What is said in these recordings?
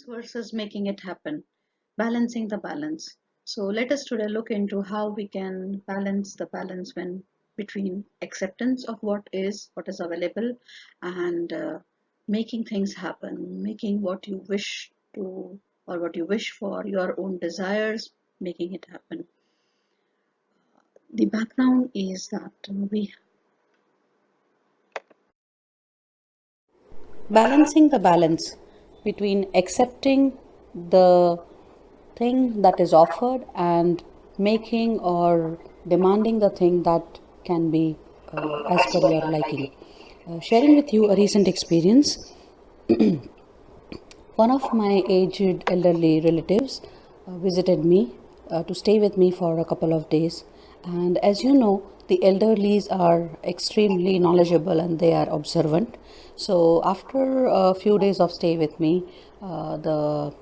versus making it happen, balancing the balance. So let us today look into how we can balance the balance when between acceptance of what is available, and making things happen, making what you wish to or what you wish for, your own desires, making it happen. The background is that we Balancing the balance between accepting the thing that is offered and making or demanding the thing that can be as per your liking. Sharing with you a recent experience. One of my aged elderly relatives visited me to stay with me for a couple of days. And as you know, the elderlies are extremely knowledgeable and they are observant. So, after a few days of stay with me, the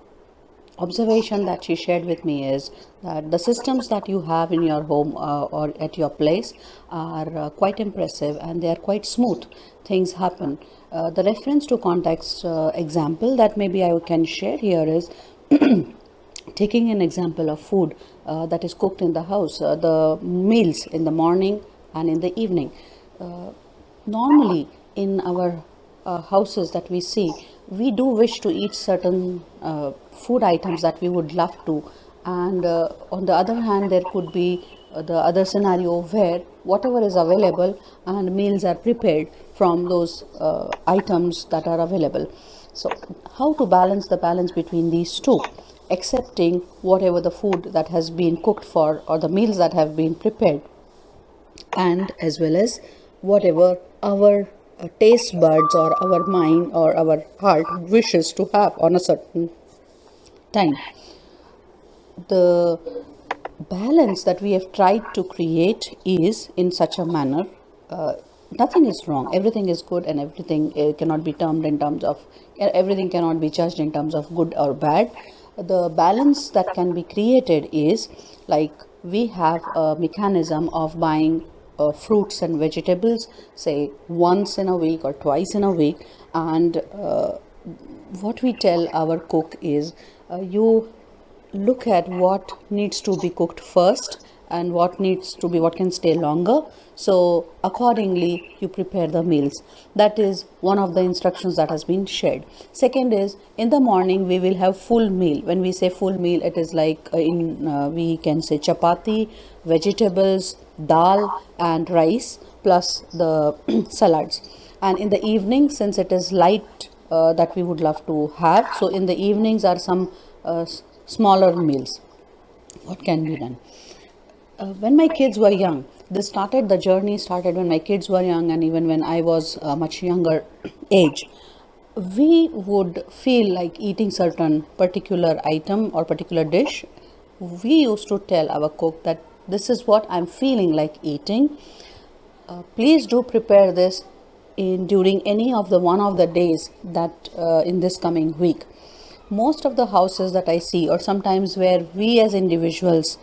observation that she shared with me is that the systems that you have in your home or at your place are quite impressive and they are quite smooth. Things happen. The reference to context example that maybe I can share here is taking an example of food that is cooked in the house, the meals in the morning and in the evening. Normally, in our houses that we see, we do wish to eat certain food items that we would love to, and on the other hand, there could be the other scenario where whatever is available and meals are prepared from those items that are available. So, how to balance the balance between these two? Accepting whatever the food that has been cooked for or the meals that have been prepared, and as well as whatever our taste buds or our mind or our heart wishes to have on a certain time. The balance that we have tried to create is in such a manner, nothing is wrong, everything is good, and everything cannot be termed in terms of, everything cannot be judged in terms of good or bad. The balance that can be created is like we have a mechanism of buying fruits and vegetables, say once in a week or twice in a week, and what we tell our cook is you look at what needs to be cooked first and what can stay longer, so accordingly you prepare the meals. That is one of the instructions that has been shared. Second is, in the morning we will have full meal. When we say full meal, it is like we can say chapati, vegetables, dal and rice plus the salads. And in the evening, since it is light that we would love to have, so in the evenings are some smaller meals. What can be done? When my kids were young, the journey started when my kids were young, and even when I was much younger age, we would feel like eating certain particular item or particular dish. We used to tell our cook that this is what I'm feeling like eating. Please do prepare this during any of the one of the days that in this coming week. Most of the houses that I see, or sometimes where we as individuals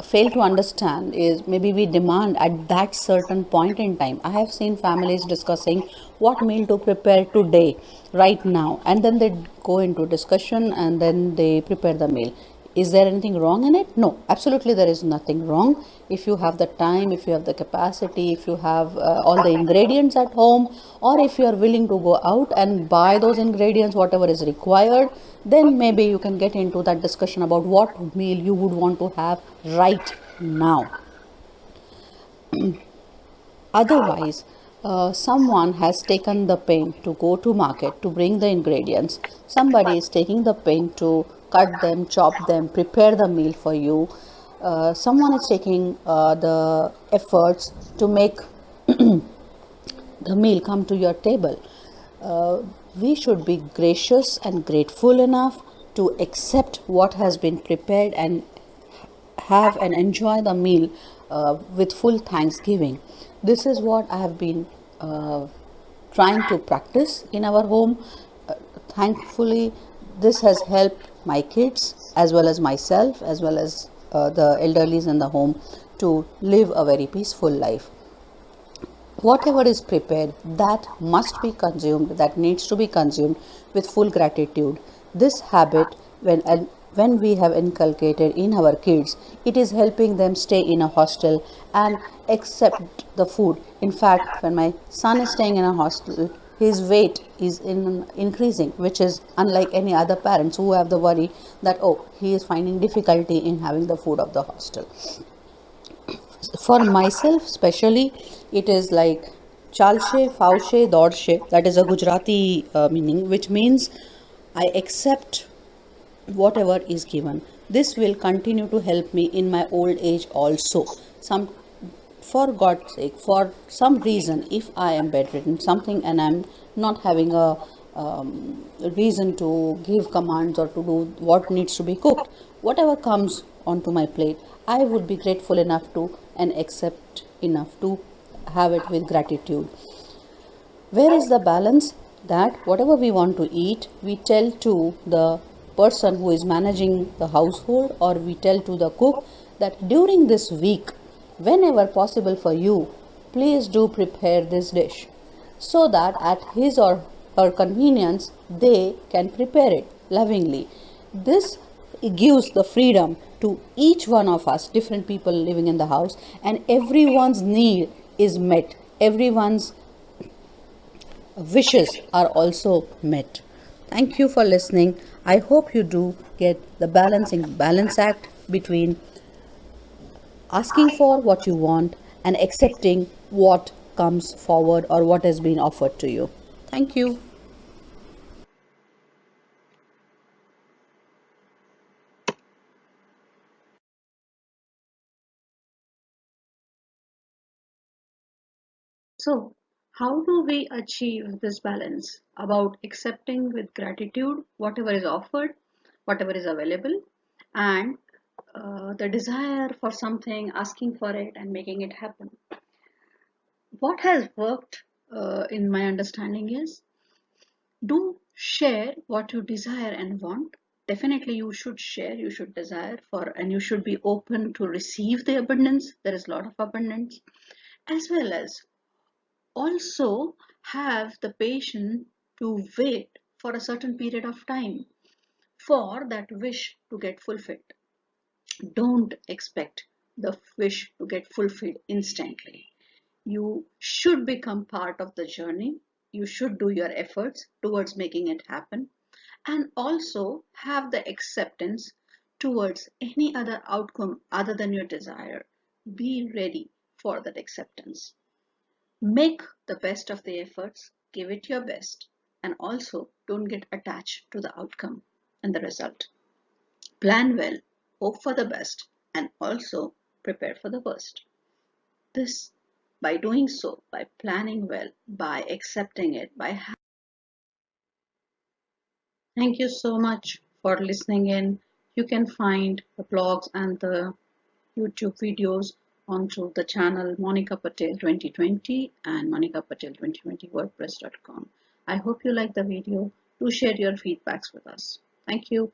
fail to understand, is maybe we demand at that certain point in time. I have seen families discussing what meal to prepare today, right now, and then they go into discussion and then they prepare the meal. Is there anything wrong in it? No, absolutely there is nothing wrong. If you have the time, if you have the capacity, if you have all the ingredients at home, or if you are willing to go out and buy those ingredients, whatever is required, then maybe you can get into that discussion about what meal you would want to have right now. Otherwise, someone has taken the pain to go to market to bring the ingredients. Somebody is taking the pain to cut them, chop them, prepare the meal for you. Someone is taking the efforts to make the meal come to your table. We should be gracious and grateful enough to accept what has been prepared and have and enjoy the meal with full thanksgiving. This is what I have been trying to practice in our home. Thankfully, this has helped my kids as well as myself, as well as the elderlies in the home, to live a very peaceful life. whatever is prepared, that must be consumed, that needs to be consumed with full gratitude. This habit, when we have inculcated in our kids, it is helping them stay in a hostel and accept the food. In fact, when my son is staying in a hostel, his weight is increasing, which is unlike any other parents who have the worry that, oh, he is finding difficulty in having the food of the hostel. For myself especially, it is like chalshe faushe daudshe. That is a Gujarati meaning, which means I accept whatever is given. This will continue to help me in my old age also. Some, for God's sake, for some reason, if I am bedridden something and I'm not having a reason to give commands or to do what needs to be cooked, whatever comes onto my plate, I would be grateful enough to and accept enough to have it with gratitude. Where is the balance? That whatever we want to eat, we tell to the person who is managing the household, or we tell to the cook that during this week, whenever possible for you, please do prepare this dish, so that at his or her convenience they can prepare it lovingly. This gives the freedom to each one of us, different people living in the house, and everyone's need is met. Everyone's wishes are also met. Thank you for listening. I hope you do get the balance act between asking for what you want and accepting what comes forward or what has been offered to you. Thank you. So, how do we achieve this balance about accepting with gratitude whatever is offered, whatever is available, and the desire for something, asking for it, and making it happen? What has worked in my understanding is, do share what you desire and want. Definitely, you should share, you should desire for, and you should be open to receive the abundance. There is a lot of abundance, as well as also have the patience to wait for a certain period of time for that wish to get fulfilled. Don't expect the wish to get fulfilled instantly. You should become part of the journey. You should do your efforts towards making it happen, and also have the acceptance towards any other outcome other than your desire. Be ready for that acceptance. Make the best of the efforts, give it your best, and also don't get attached to the outcome and the result. Plan well, hope for the best, and also prepare for the worst. This, by doing so, by planning well, by accepting it, by thank you so much for listening in. You can find the blogs and the YouTube videos onto the channel MonikaPatel2020 and MonikaPatel2020 WordPress.com. I hope you like the video. Do share your feedbacks with us. Thank you.